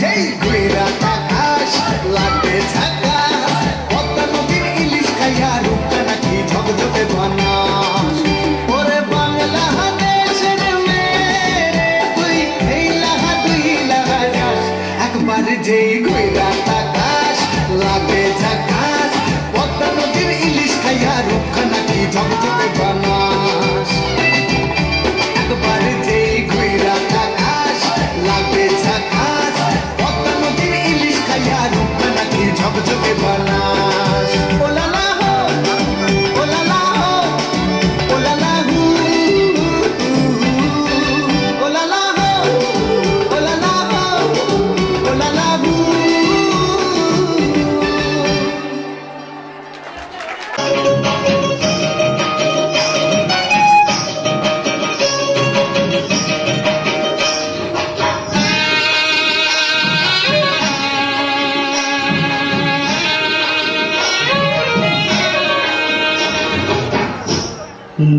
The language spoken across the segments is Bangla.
যেই ঘুইরা আকাশ লাগে ঝাকাস পদ্মা নদীর ইলিশ খাইয়া রূপটা নাকি ঝকঝকে বানাস ওরে বাংলা দেশের মেরে তুই এই লাহা দুই লাহা যাস একবার যেই ঘুইরা আকাশ লাগে ঝাকাস পদ্মা নদীর ইলিশ খাইয়া রূপটা নাকি ঝকঝকে বানাস একবার যেই ঘুইরা আকাশ লাগে ঝাকাস পদ্মা নদীর ইলিশ খাইয়া রূপটা নাকি ঝকঝকে বানাস ওলালা হো ওলালা হো ওলালা হু ওলালা হো ওলালা হো ওলালা হু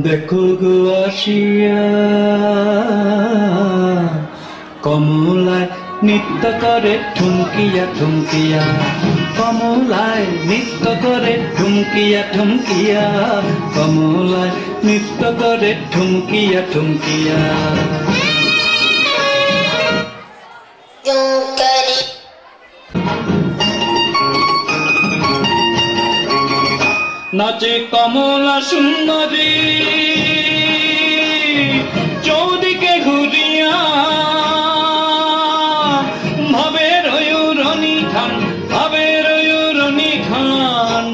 দেখো গো আসিয়া কমলায় নৃত্য করে ঠুমকিয়া ঠুমকিয়া কমলায় নৃত্য করে ঠুমকিয়া ঠুমকিয়া কমলায় নৃত্য করে ঠুমকিয়া ঠুমকিয়া নাচে কমলা সুন্দরী চৌদিকে ঘুরিয়া ভাবের রনি খান ভাবের রনি খান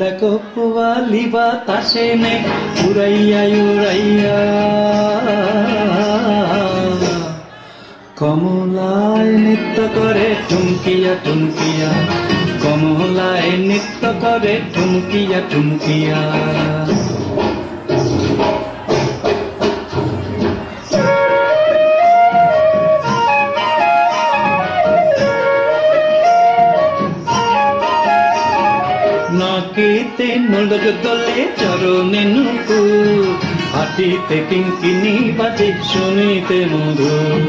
দেখো পোয়ালি বাতাসে নে উড়াইয়া উড়াইয়া কমলায় নৃত্য করে ঠুমকিয়া ঠুমকিয়া কমলায় নৃত্য করে ঠুমকিয়া ঠুমকিয়া নাকেতে নলক দলে চরণে নুপুর হাটিতে কিঙ্কিনি বাজে শুনিতে মধুর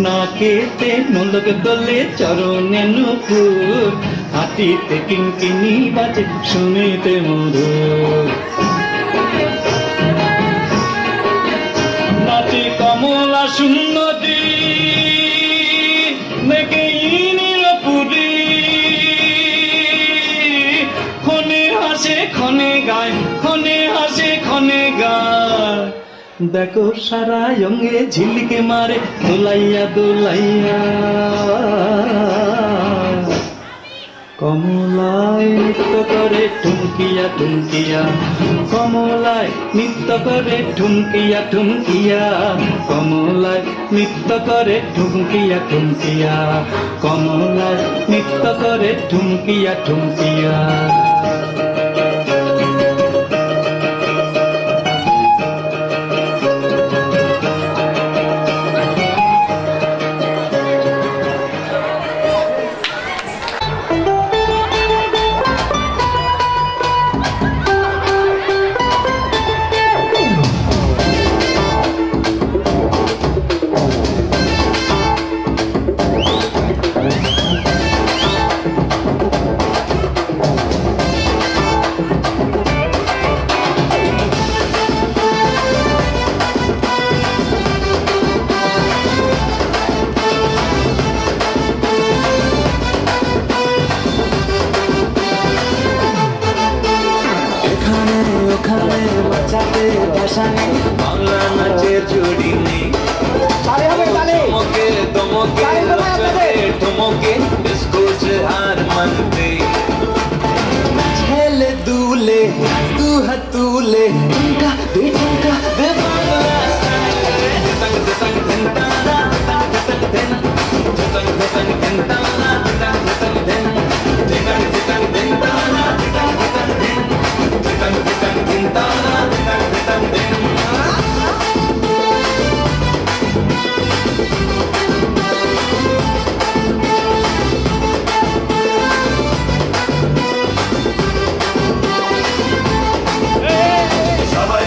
নাকেতে নলক দলে চরণে নুপুর হাটিতে কিঙ্কিনি বাজে শুনিতে মধুর নাচে কমলা সুন্দরী মেকে নীলপুরী ক্ষণে হাসে ক্ষণে গায় ক্ষণে হাসে ক্ষণে গায় দেখো সারা অঙ্গে ঝিলিকে মারে দোলাইয়া দোলাইয়া কমলায় নৃত্য করে ঠুমকিয়া ঠুমকিয়া কমলায় নৃত্য করে ঠুমকিয়া ঠুমকিয়া কমলায় নৃত্য করে ঠুমকিয়া ঠুমকিয়া কমলায় নৃত্য করে ঠুমকিয়া ঠুমকিয়া বাংলা নাচের জুড়ি নেই তোমাকে তোমাকে তোমাকে ডিসকোচ হার মানতে ছেলে দুলে দু হাতুলে ঠুমকা দে বাংলা সবাই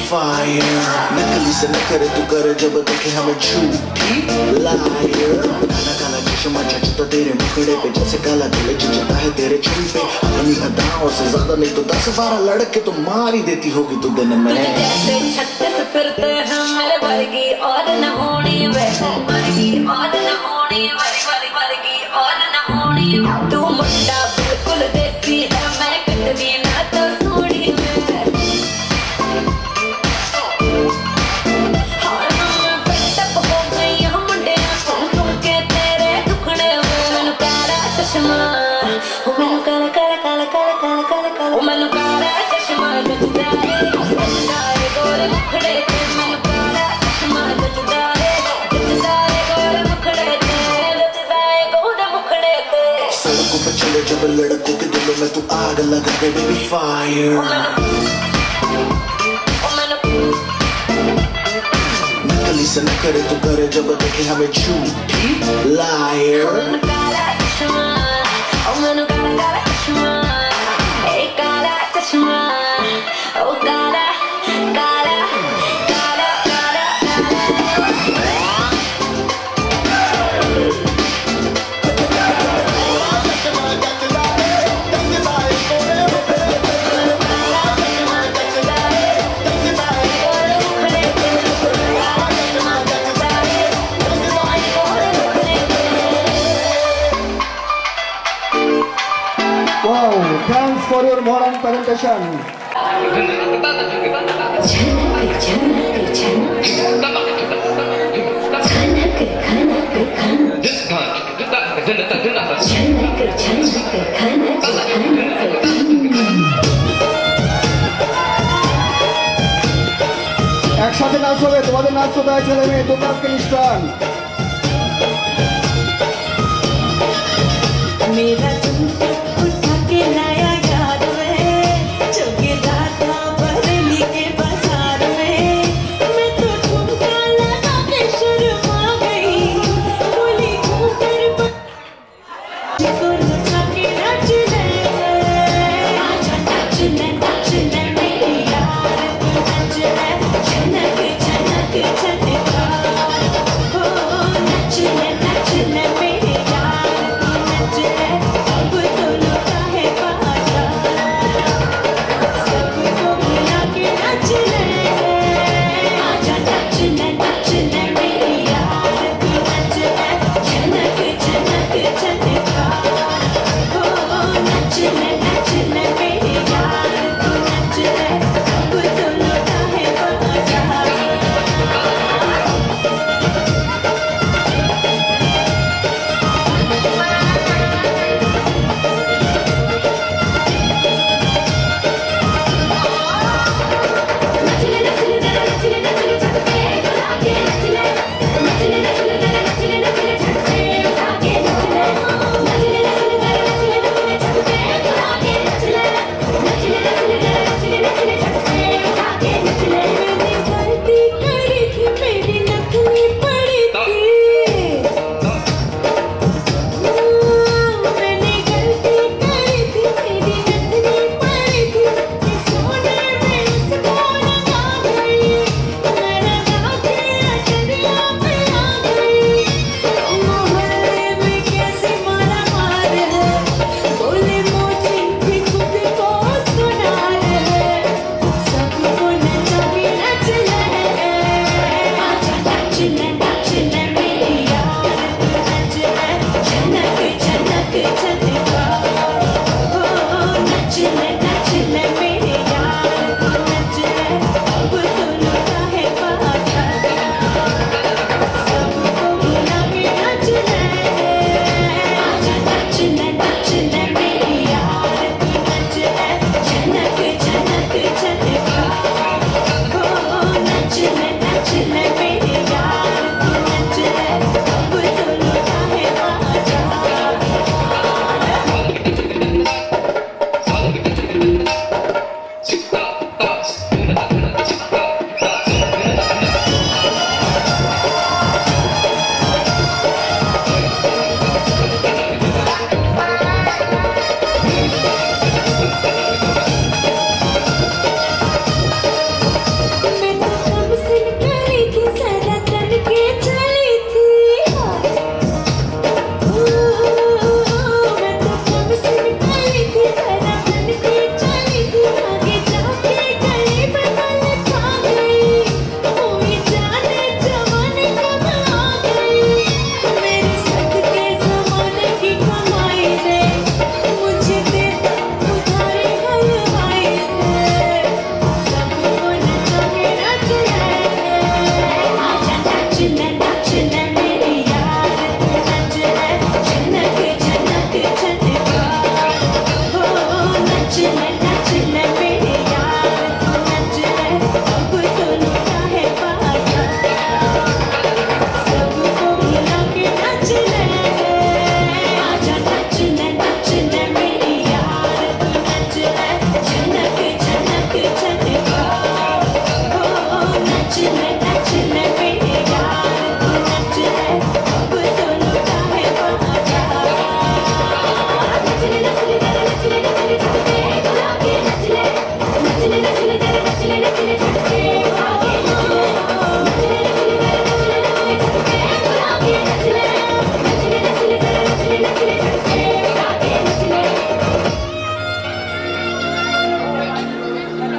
Fire नकली से न करे तू करे जब देखे हमें झूठी लायर काला काला चश्मा जचता तेरे मुखड़े पे जैसे काला दिल जचता है तेरे छुरी पे अपनी अदाओं से ज्यादा नहीं तो 10-12 लड़के तो मार ही देती होगी तू दिन में जैसे छत्तीस फिरते हैं मेरे वर्गी और न होनी वैसे वर्गी और न होनी वर्गी और न होनी तू मुंडा बिल्कुल देसी है मैं कटवी ना तो सोनी में मैनू काला काला काला काला काला काला काला मैनू काला चश्मा जचदा है गोरे मुखड़े ते मैनू काला चश्मा जचदा है गोरे मुखड़े ते जचदा है गोरे मुखड़े ते सड़कों पे चले जब लड़कों के दिलों में तू आग लगा दे बेबी फायर नकली से न करे तू करे जब देखे हमें झूठी lawyer Oh, manu kala chashma, hey kala chashma, oh kala, kala, kala, kala, Wow, thanks for your modern presentation. একসাথে নাচ হবে, তোমাদের নাচ কোথায় ছেলে মেয়ে? তোমরা আজকে নিষ্ঠান। मेरा झुमका उठा के लाया याद में जो गिरा था बरेली के बाजार में मैं तो झुमका लगा के शर्मा गई बोली ऊपर को नचा के नाचने आजा नाचने नाचने मेरी यार तू नाचने छनक छनक छनका हो नाचने नाचने मेरी यार तू नाचने अब तो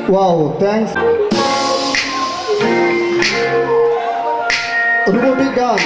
ওয়াও থ্যাঙ্কস রোবোটিক ডান্স